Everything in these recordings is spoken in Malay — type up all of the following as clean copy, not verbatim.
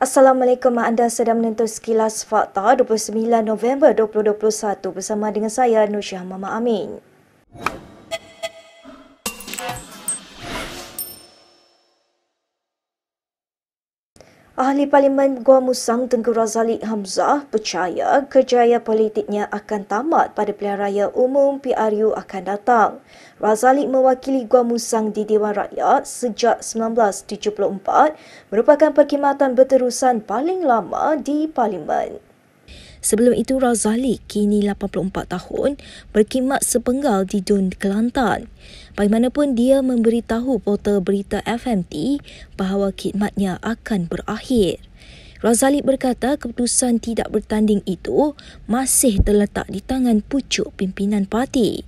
Assalamualaikum, anda sedang menonton Sekilas Fakta 29 November 2021 bersama dengan saya Nursyah Mama Amin. Ahli Parlimen Gua Musang Tengku Razaleed Hamzah percaya kerjaya politiknya akan tamat pada pilihan raya umum PRU akan datang. Razaleed mewakili Gua Musang di Dewan Rakyat sejak 1974, merupakan perkhidmatan berterusan paling lama di Parlimen. Sebelum itu, Razaleed kini 84 tahun berkhidmat sepenggal di DUN Kelantan. Bagaimanapun, dia memberitahu portal berita FMT bahawa khidmatnya akan berakhir. Razaleed berkata keputusan tidak bertanding itu masih terletak di tangan pucuk pimpinan parti.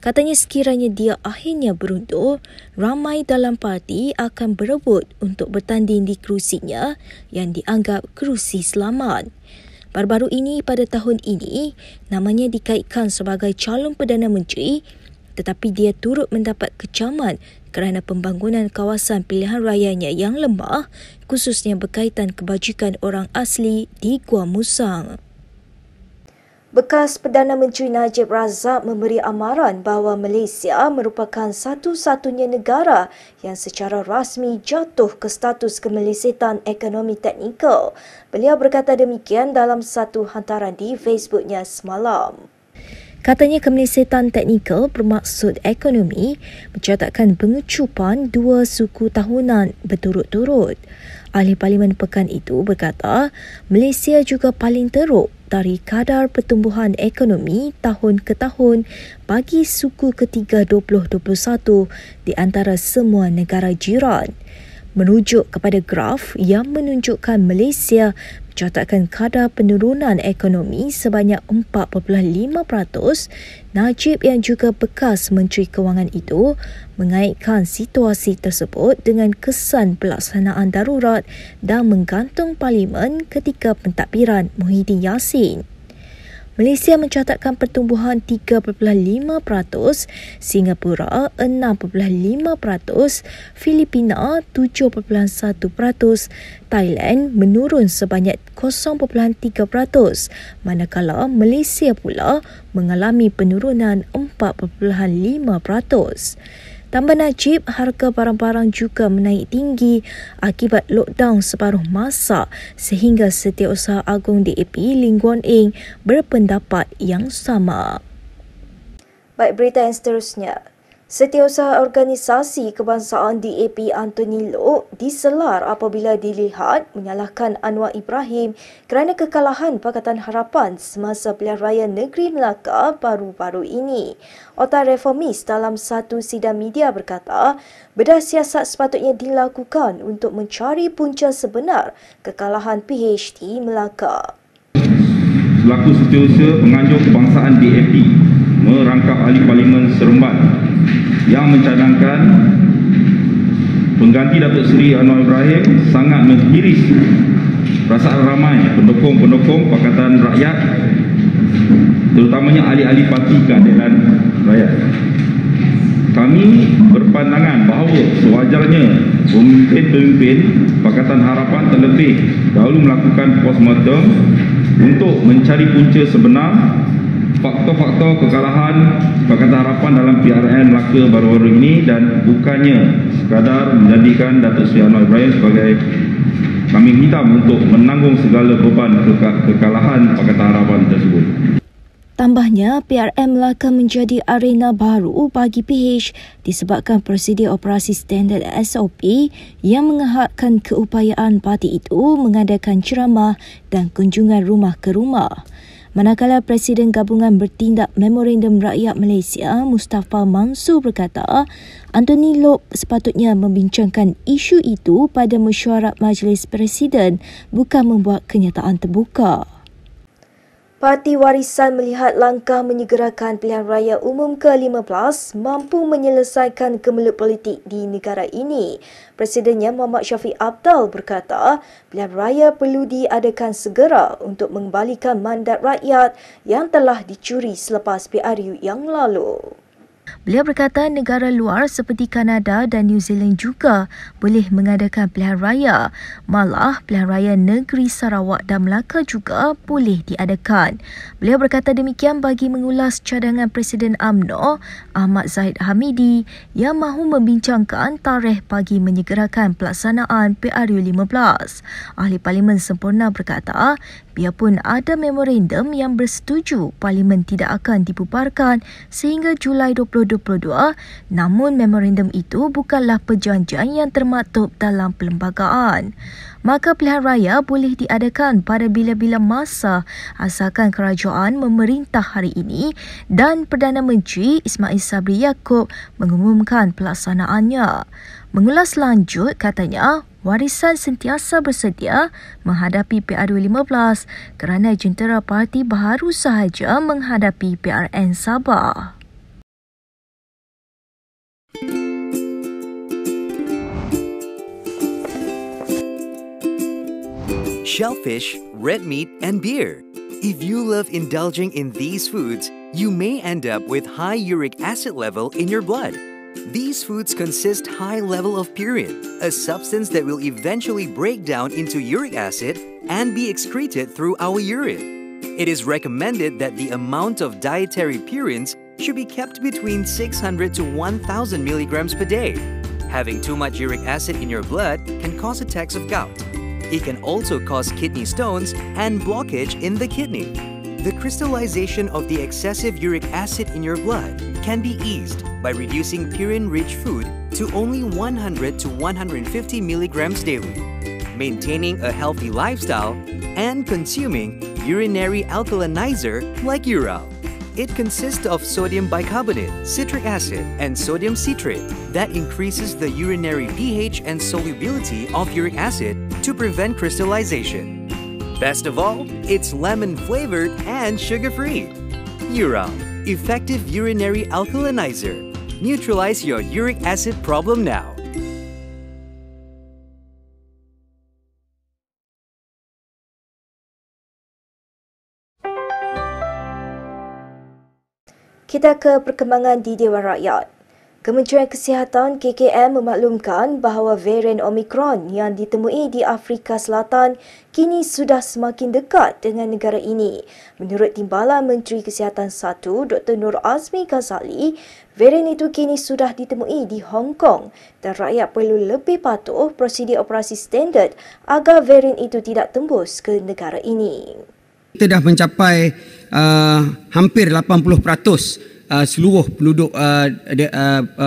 Katanya sekiranya dia akhirnya berundur, ramai dalam parti akan berebut untuk bertanding di kerusinya yang dianggap kerusi selamat. Baru-baru ini, pada tahun ini, namanya dikaitkan sebagai calon Perdana Menteri, tetapi dia turut mendapat kecaman kerana pembangunan kawasan pilihan rayanya yang lemah, khususnya berkaitan kebajikan orang asli di Gua Musang. Bekas Perdana Menteri Najib Razak memberi amaran bahawa Malaysia merupakan satu-satunya negara yang secara rasmi jatuh ke status kemelesetan ekonomi teknikal. Beliau berkata demikian dalam satu hantaran di Facebooknya semalam. Katanya kemelesetan teknikal bermaksud ekonomi mencatatkan pengecupan 2 suku tahunan berturut-turut. Ahli Parlimen pekan itu berkata Malaysia juga paling teruk dari kadar pertumbuhan ekonomi tahun ke tahun bagi suku ketiga 2021 di antara semua negara jiran. Merujuk kepada graf yang menunjukkan Malaysia mencatatkan kadar penurunan ekonomi sebanyak 4.5%, Najib yang juga bekas Menteri Kewangan itu mengaitkan situasi tersebut dengan kesan pelaksanaan darurat dan menggantung Parlimen ketika pentadbiran Muhyiddin Yassin. Malaysia mencatatkan pertumbuhan 3.5%, Singapura 6.5%, Filipina 7.1%, Thailand menurun sebanyak 0.3%, manakala Malaysia pula mengalami penurunan 4.5%. Tambah Najib, harga barang-barang juga menaik tinggi akibat lockdown separuh masa sehingga Setiausaha Agung DAP Lee Kuan Eng berpendapat yang sama. Baik, berita yang seterusnya. Setiausaha Organisasi Kebangsaan DAP Anthony Loke diselar apabila dilihat menyalahkan Anwar Ibrahim kerana kekalahan Pakatan Harapan semasa pilihan raya negeri Melaka baru-baru ini. Otak Reformis dalam satu sidang media berkata, bedah siasat sepatutnya dilakukan untuk mencari punca sebenar kekalahan PH di Melaka. Selaku Setiausaha Penganjur Kebangsaan DAP merangkap ahli Parlimen Seremban yang mencadangkan pengganti Datuk Seri Anwar Ibrahim sangat menghiris perasaan ramai pendukung-pendukung Pakatan Rakyat, terutamanya ahli-ahli Parti Keadilan Rakyat. Kami berpandangan bahawa sewajarnya pemimpin-pemimpin Pakatan Harapan terlebih dahulu melakukan postmortem untuk mencari punca sebenar faktor-faktor kekalahan Pakatan Harapan dalam PRN Melaka baru-baru ini dan bukannya sekadar menjadikan Datuk Seri Anwar Ibrahim sebagai kambing hitam untuk menanggung segala beban kekalahan Pakatan Harapan tersebut. Tambahnya, PRN Melaka menjadi arena baru bagi PH disebabkan prosedur operasi standard SOP yang menghadkan keupayaan parti itu mengadakan ceramah dan kunjungan rumah ke rumah. Manakala Presiden Gabungan Bertindak Memorandum Rakyat Malaysia, Mustafa Mansur berkata, Anthony Loke sepatutnya membincangkan isu itu pada mesyuarat Majlis Presiden, bukan membuat kenyataan terbuka. Parti Warisan melihat langkah menyegerakan pilihan raya umum ke-15 mampu menyelesaikan kemelut politik di negara ini. Presidennya Muhammad Syafiq Aptal berkata, pilihan raya perlu diadakan segera untuk mengembalikan mandat rakyat yang telah dicuri selepas PRU yang lalu. Beliau berkata negara luar seperti Kanada dan New Zealand juga boleh mengadakan pilihan raya. Malah pilihan raya negeri Sarawak dan Melaka juga boleh diadakan. Beliau berkata demikian bagi mengulas cadangan Presiden UMNO Ahmad Zahid Hamidi yang mahu membincangkan tarikh bagi menyegerakan pelaksanaan PRU15. Ahli Parlimen sempurna berkata, biarpun ada memorandum yang bersetuju Parlimen tidak akan dibubarkan sehingga Julai 2022, namun memorandum itu bukanlah perjanjian yang termaktub dalam perlembagaan. Maka pilihan raya boleh diadakan pada bila-bila masa asalkan kerajaan memerintah hari ini dan Perdana Menteri Ismail Sabri Yaakob mengumumkan pelaksanaannya. Mengulas lanjut, katanya, Warisan sentiasa bersedia menghadapi PRU15 kerana jentera parti baharu sahaja menghadapi PRN Sabah. Shellfish, red meat, and beer. If you love indulging in these foods, you may end up with high uric acid level in your blood. These foods consist high level of purine, a substance that will eventually break down into uric acid and be excreted through our urine. It is recommended that the amount of dietary purines should be kept between 600 to 1,000 milligrams per day. Having too much uric acid in your blood can cause attacks of gout. It can also cause kidney stones and blockage in the kidney. The crystallization of the excessive uric acid in your blood can be eased by reducing purine-rich food to only 100 to 150 milligrams daily, maintaining a healthy lifestyle, and consuming urinary alkalinizer like Ural. It consists of sodium bicarbonate, citric acid, and sodium citrate that increases the urinary pH and solubility of uric acid to prevent crystallization. Best of all, it's lemon-flavored and sugar-free. Ural, effective urinary alkalinizer. Neutralize your uric acid problem now. Kita ke perkembangan di Dewan Rakyat. Kementerian Kesihatan KKM memaklumkan bahawa varian Omicron yang ditemui di Afrika Selatan kini sudah semakin dekat dengan negara ini. Menurut Timbalan Menteri Kesihatan 1, Dr. Nur Azmi Ghazali, varian itu kini sudah ditemui di Hong Kong dan rakyat perlu lebih patuh prosedur operasi standard agar varian itu tidak tembus ke negara ini. Kita dah mencapai hampir 80% seluruh penduduk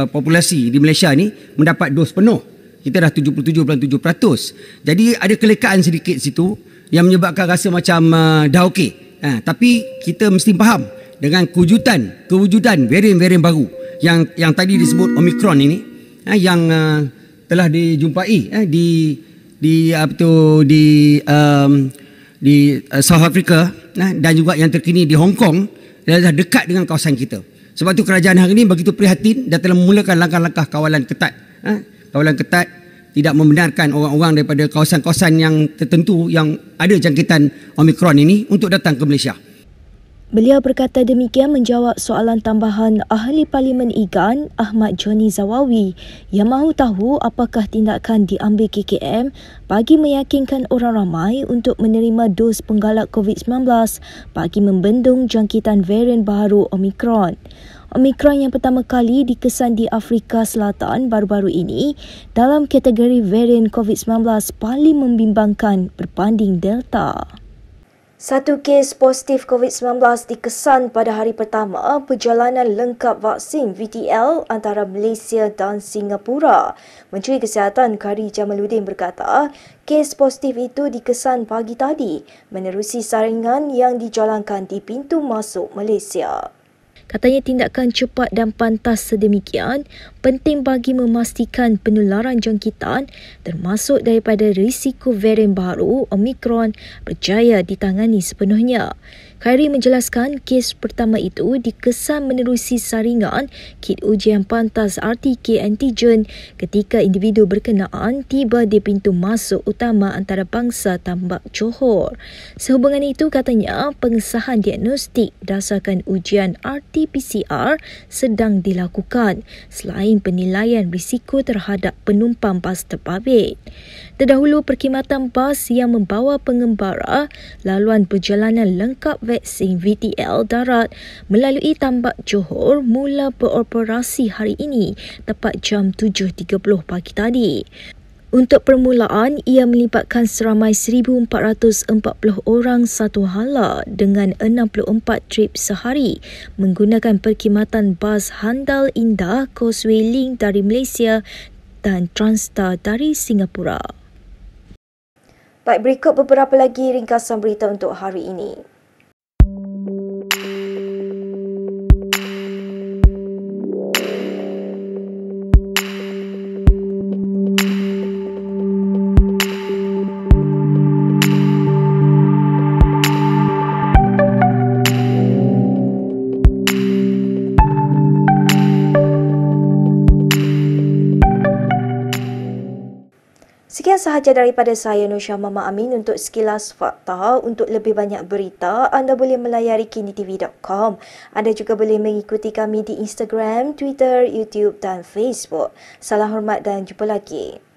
populasi di Malaysia ni mendapat dos penuh. Kita dah 77.7%. Jadi ada kelekaan sedikit situ yang menyebabkan rasa macam dah okey. Tapi kita mesti faham dengan kewujudan varian-varian baru yang tadi disebut Omicron ini, yang telah dijumpai di South Africa dan juga yang terkini di Hong Kong, dah dekat dengan kawasan kita. Sebab itu kerajaan hari ini begitu prihatin dan telah memulakan langkah-langkah kawalan ketat. Kawalan ketat tidak membenarkan orang-orang daripada kawasan-kawasan yang tertentu yang ada jangkitan Omicron ini untuk datang ke Malaysia. Beliau berkata demikian menjawab soalan tambahan Ahli Parlimen IGAN Ahmad Joni Zawawi yang mahu tahu apakah tindakan diambil KKM bagi meyakinkan orang ramai untuk menerima dos penggalak COVID-19 bagi membendung jangkitan varian baru Omicron. Omicron yang pertama kali dikesan di Afrika Selatan baru-baru ini dalam kategori varian COVID-19 paling membimbangkan berbanding Delta. Satu kes positif COVID-19 dikesan pada hari pertama perjalanan lengkap vaksin VTL antara Malaysia dan Singapura. Menteri Kesihatan Khairy Jamaluddin berkata, kes positif itu dikesan pagi tadi menerusi saringan yang dijalankan di pintu masuk Malaysia. Katanya tindakan cepat dan pantas sedemikian penting bagi memastikan penularan jangkitan termasuk daripada risiko varian baru Omicron berjaya ditangani sepenuhnya. Khairy menjelaskan kes pertama itu dikesan menerusi saringan kit ujian pantas RTK antigen ketika individu berkenaan tiba di pintu masuk utama antarabangsa Tambak Johor. Sehubungan itu katanya pengesahan diagnostik berdasarkan ujian RT RT-PCR sedang dilakukan selain penilaian risiko terhadap penumpang bas terbabit. Terdahulu, perkhidmatan bas yang membawa pengembara laluan perjalanan lengkap vaksin VTL darat melalui Tambak Johor mula beroperasi hari ini tepat jam 7.30 pagi tadi. Untuk permulaan, ia melibatkan seramai 1,440 orang satu hala dengan 64 trip sehari menggunakan perkhidmatan bas Handal Indah Causeway Link dari Malaysia dan Transstar dari Singapura. Baik, berikut beberapa lagi ringkasan berita untuk hari ini. Sekian sahaja daripada saya, Nur Syah Mama Amin, untuk Sekilas Fakta. Untuk lebih banyak berita, anda boleh melayari kinitv.com. Anda juga boleh mengikuti kami di Instagram, Twitter, YouTube dan Facebook. Salam hormat dan jumpa lagi.